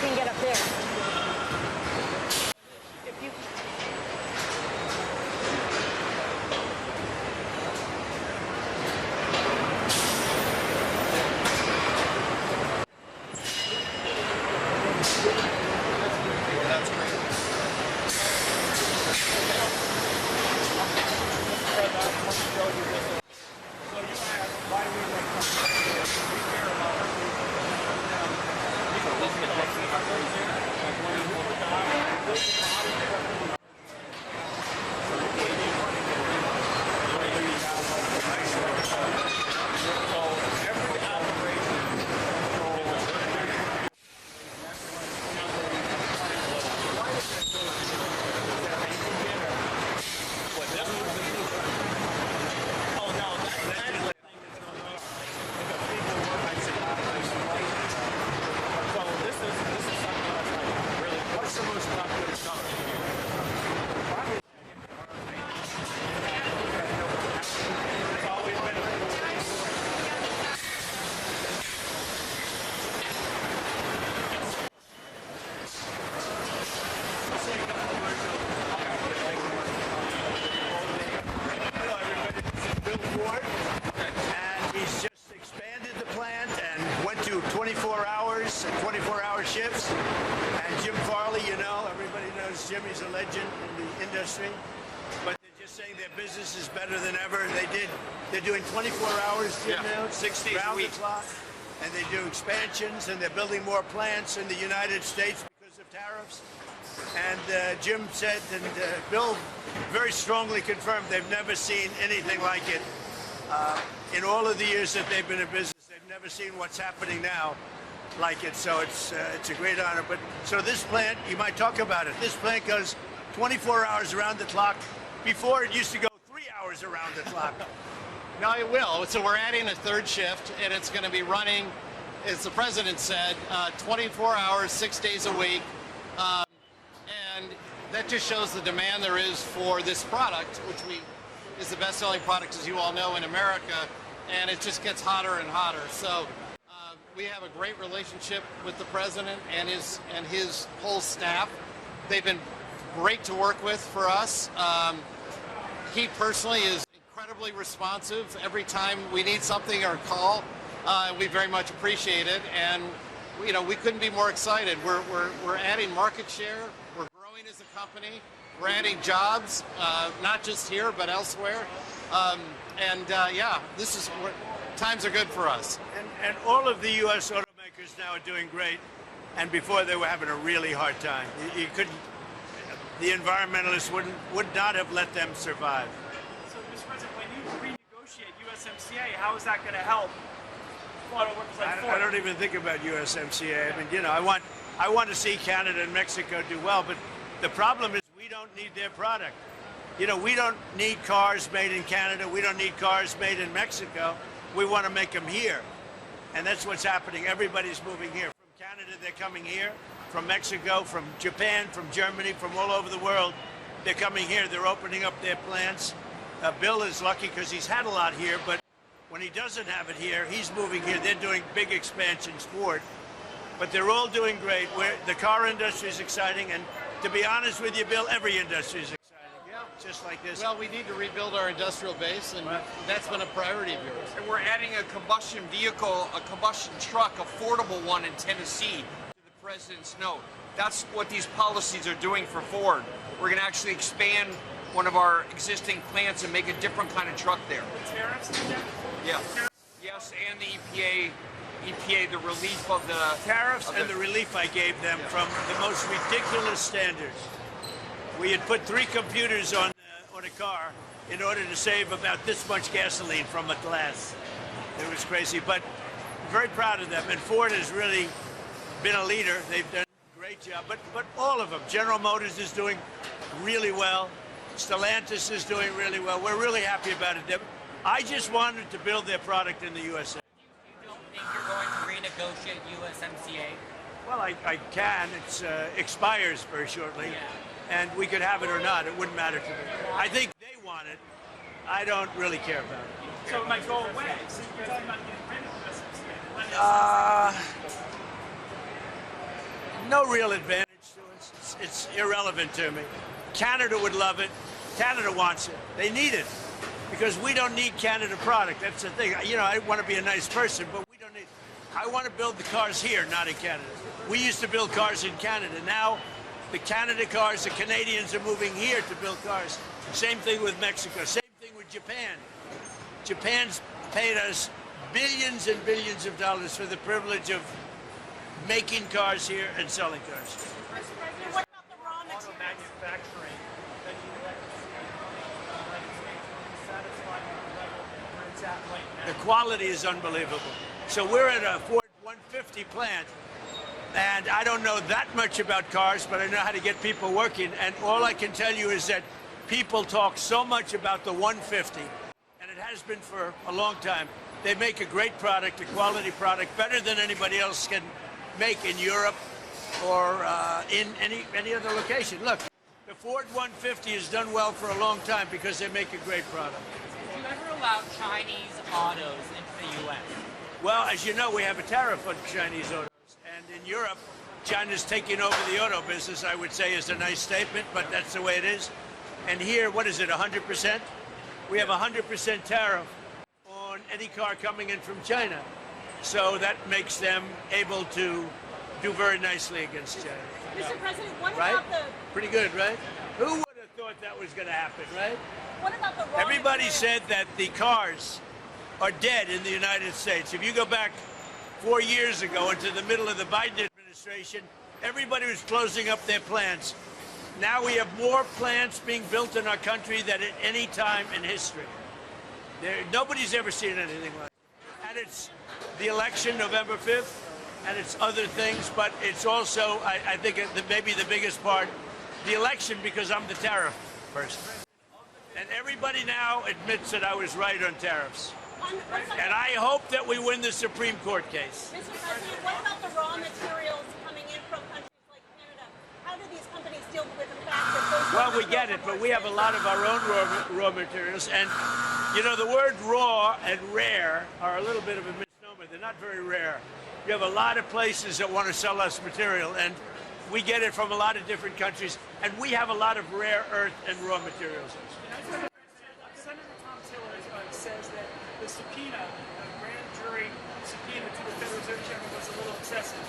can get up there. If you and he's just expanded the plant and went to 24 hours and 24-hour shifts. And Jim Farley, you know, everybody knows Jim. He's a legend in the industry. But they're just saying their business is better than ever. They're doing 24 hours, Jim, now, 6 days a round week. the clock. And they do expansions, and they're building more plants in the United States because of tariffs. And Jim said, and Bill very strongly confirmed, they've never seen anything like it. In all of the years that they've been in business, they've never seen what's happening now like it. So it's a great honor. But so this plant, you might talk about it. This plant goes 24 hours around the clock. Before it used to go 3 hours around the clock. No, it will. So we're adding a third shift, and it's going to be running, as the president said, 24 hours, 6 days a week. And that just shows the demand there is for this product, which is the best-selling product, as you all know, in America, and it just gets hotter and hotter. So we have a great relationship with the president and his whole staff. They've been great to work with for us. He personally is incredibly responsive every time we need something or call. We very much appreciate it, and you know, we couldn't be more excited. We're adding market share. We're growing as a company. We're adding jobs, not just here but elsewhere. Yeah, times are good for us. And all of the U.S. automakers now are doing great. And before they were having a really hard time. You couldn't. The environmentalists would not have let them survive. So, Mr. President, when you renegotiate USMCA, how is that going to help auto workers like Ford? I don't even think about USMCA. I mean, you know, I want to see Canada and Mexico do well, but the problem is we don't need their product. You know, we don't need cars made in Canada. We don't need cars made in Mexico. We want to make them here. And that's what's happening. Everybody's moving here. From Canada, they're coming here. From Mexico, from Japan, from Germany, from all over the world. They're coming here. They're opening up their plants. Bill is lucky because he's had a lot here, but when he doesn't have it here, he's moving here. They're doing big expansions for it. But they're all doing great. The car industry is exciting, and to be honest with you, Bill, every industry is exciting. Yeah, just like this. Well, we need to rebuild our industrial base, and that's been a priority of yours. And we're adding a combustion vehicle, a combustion truck, affordable one in Tennessee, to the president's note. That's what these policies are doing for Ford. We're going to actually expand one of our existing plants and make a different kind of truck there. The tariffs? Yeah. Yes, and the EPA, the relief of the tariffs and the relief I gave them from the most ridiculous standards. We had put 3 computers on a car in order to save about this much gasoline from a glass. It was crazy, but very proud of them. And Ford has really been a leader. They've done a great job. But all of them. General Motors is doing really well. Stellantis is doing really well. We're really happy about it. I just wanted to build their product in the USA. You don't think you're going to renegotiate USMCA? Well, I can. It expires very shortly. Yeah. And we could have it or not. It wouldn't matter to me. I think they want it. I don't really care about it. So it might go away. So you're talking about getting rid of USMCA. no real advantage to us. It's irrelevant to me. Canada would love it. Canada wants it. They need it because we don't need Canada product. That's the thing. You know, I want to be a nice person, but we don't need. I want to build the cars here, not in Canada. We used to build cars in Canada. Now, the Canada cars, the Canadians are moving here to build cars. Same thing with Mexico. Same thing with Japan. Japan's paid us billions and billions of dollars for the privilege of making cars here and selling cars. Mr. President, what about the raw Auto materials? manufacturing that you would like to see in the United States to be satisfied with the level where it's at right now? The quality is unbelievable. So we're at a Ford 150 plant, and I don't know that much about cars, but I know how to get people working. And all I can tell you is that people talk so much about the 150, and it has been for a long time. They make a great product, a quality product, better than anybody else can make in Europe or in any other location. Look, the Ford 150 has done well for a long time because they make a great product. Would you ever allow Chinese autos into the U.S.? Well, as you know, we have a tariff on Chinese autos. And in Europe, China's taking over the auto business, I would say is a nice statement, but that's the way it is. And here, what is it, 100%? We have a 100% tariff on any car coming in from China. So that makes them able to do very nicely against China. Mr. President, what Right? about the Pretty good, right? Who would have thought that was going to happen, right? what about the raw Everybody materials? said that the cars are dead in the United States. If you go back 4 years ago into the middle of the Biden administration, everybody was closing up their plants. Now we have more plants being built in our country than at any time in history. Nobody's ever seen anything like it. And it's the election, November 5th, and it's other things, but it's also, I think, maybe the biggest part, the election, because I'm the tariff person. And everybody now admits that I was right on tariffs. And I hope that we win the Supreme Court case. Mr. President, what about the raw materials coming in from countries like Canada? How do these companies deal with the fact that those Well, raw we get it, materials are but we have a lot of our own raw materials. And, you know, the word raw and rare are a little bit of a misnomer. They're not very rare. You have a lot of places that want to sell us material, and we get it from a lot of different countries. And we have a lot of rare earth and raw materials. Senator Tom Tillis says that the subpoena, the grand jury subpoena to the Federal Reserve Chairman was a little excessive.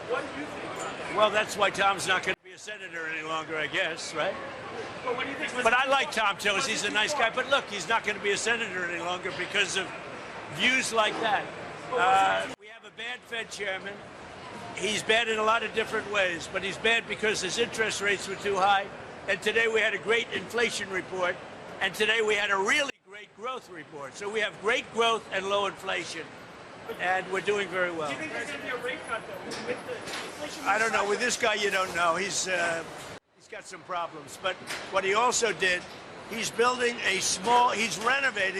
What do you think about that? Well, that's why Tom's not going to be a senator any longer, I guess, right? Well, what do you think? But I like Tom Tillis. He's a nice guy. But look, he's not going to be a senator any longer because of views like that. We have a bad Fed chairman. He's bad in a lot of different ways, but he's bad because his interest rates were too high. And today we had a great inflation report, and today we had a really great growth report. So we have great growth and low inflation, and we're doing very well. Do you think there's going to be a rate cut, though, with the inflation? I don't know. With this guy, you don't know. He's got some problems. But what he also did, he's renovating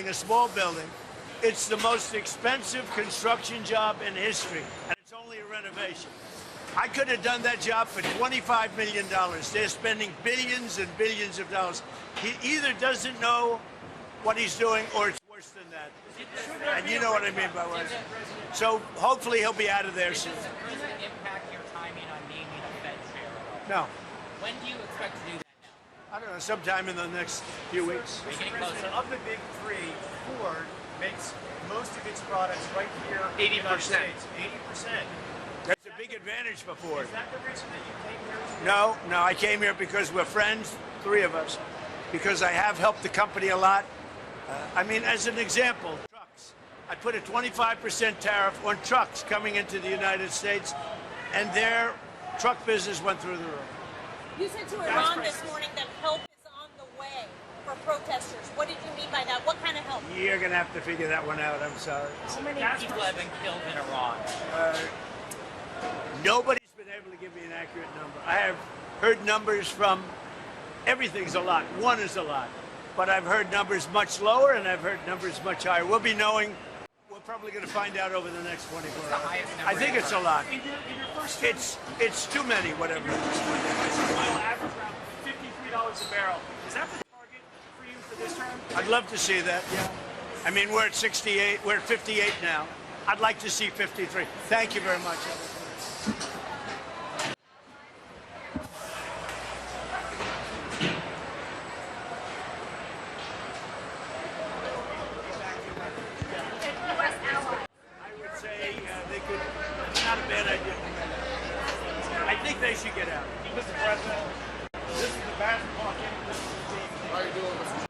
a small building. It's the most expensive construction job in history, and it's only a renovation. I could have done that job for $25 million. They're spending billions and billions of dollars. He either doesn't know what he's doing, or it's worse than that. And you know what I mean by what. So hopefully he'll be out of there soon. Does this impact your timing on naming a Fed chair? No, When do you expect to do that now? I don't know. Sometime in the next few weeks. Are you getting President, closer? of the big three, Ford makes most of its products right here in the 80%. United States. 80%. That's a big advantage for Ford. Is that the reason that you came here? No, I came here because we're friends, three of us, because I have helped the company a lot. I mean, as an example, trucks. I put a 25% tariff on trucks coming into the United States, and their truck business went through the roof. You said to Iran this morning that help is on the way for protesters. What did you mean by that? What kind of help? You're going to have to figure that one out. I'm sorry. How many people have been killed in Iran? Nobody's been able to give me an accurate number. I have heard numbers from everything's a lot. One is a lot. But I've heard numbers much lower, and I've heard numbers much higher. We'll be knowing. We're probably going to find out over the next 24 the hours. highest number I think ever. it's a lot. In your first term, It's too many, whatever. oil average around $53 a barrel. Is that the target for you for this term? I'd love to see that. Yeah. I mean, we're at 68. We're at 58 now. I'd like to see 53. Thank you very much. think they should get out. Mr. President, this is the basketball game. This is the team. How you doing, Mr.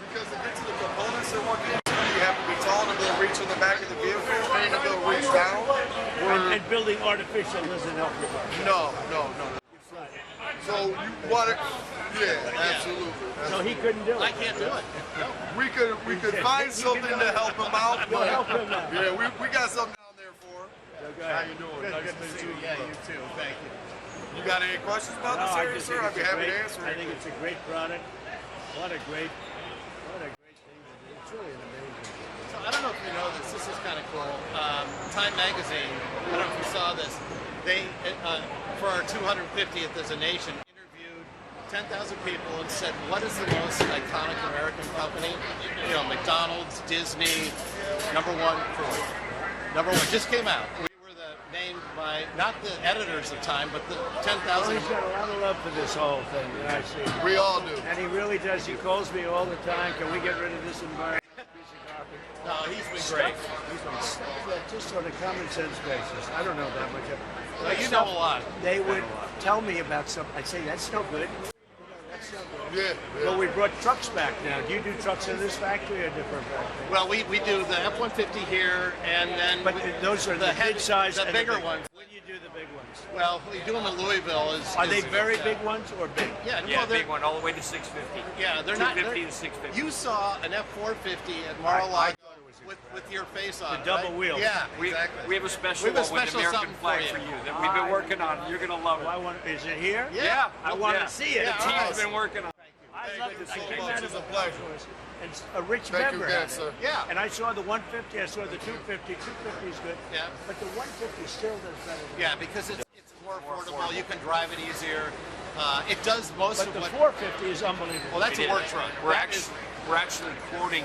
Because to get to the components that walk into, you have to be tall enough to reach in the back of the vehicle, and to reach down. And building artificial doesn't help you. No. So you want it? Yeah, absolutely. So he couldn't do it. I can't do it. We could find something to help him out. We'll But help him out. yeah, we got something down there for him. Go How ahead. you doing? Good, Nice good to to see meet you. Yeah, you too. Thank you. You got any questions about No, this I area, just sir? think I'd be it's a happy to great- answer. I think it's a great product. What a great thing to do. It's really an amazing. So I don't know if you know this. This is kind of cool. Time Magazine. I don't know if you saw this. They, for our 250th as a nation, interviewed 10,000 people and said, "What is the most iconic American company?" You know, McDonald's, Disney, number one. Number one just came out. We were named by not the editors of Time, but the 10,000. He's got a lot of love for this whole thing. I see. We all do. And he really does. He calls me all the time. Can we get rid of this environmental piece of garbage? No, he's been great. He's been stuff that just on a common sense basis. I don't know that much. Well, you know a lot. They would tell me about something. I'd say, that's no good. That's no good. Yeah. Well, we brought trucks back now. Do you do trucks in this factory or a different factory? Well, we do the F-150 here, and then But those are the heavy- big size, the and bigger big ones. When you do the big ones, Well, we do them in Louisville. are they very big ones or big? Yeah, Yeah, well, they're, big one, all the way to 650. yeah, they're not. 250 they're- to 650. You saw an F-450 at I Mar-a-Lago thought it was with your face on The it, double right? wheel. Yeah, We exactly. have a special We have a one with special the American something flag for for you. you that we've been working on. You're going to love I it. want. Is it here? Yeah. I want Yeah. to see it. Yeah, The all team's right. been working on it. I Thank love you it. so I came much. out of It's the a pleasure. Concourse, and a rich Thank you member again, had it. sir. Yeah. And I saw the 150. I saw the 250. 250 is good. Yeah. But the 150 still does better. Than Yeah, because it's more affordable. You can drive it easier. It does most But of the what. 450 is unbelievable. Well, that's a It work is. truck. We're That actually, is- we're actually quoting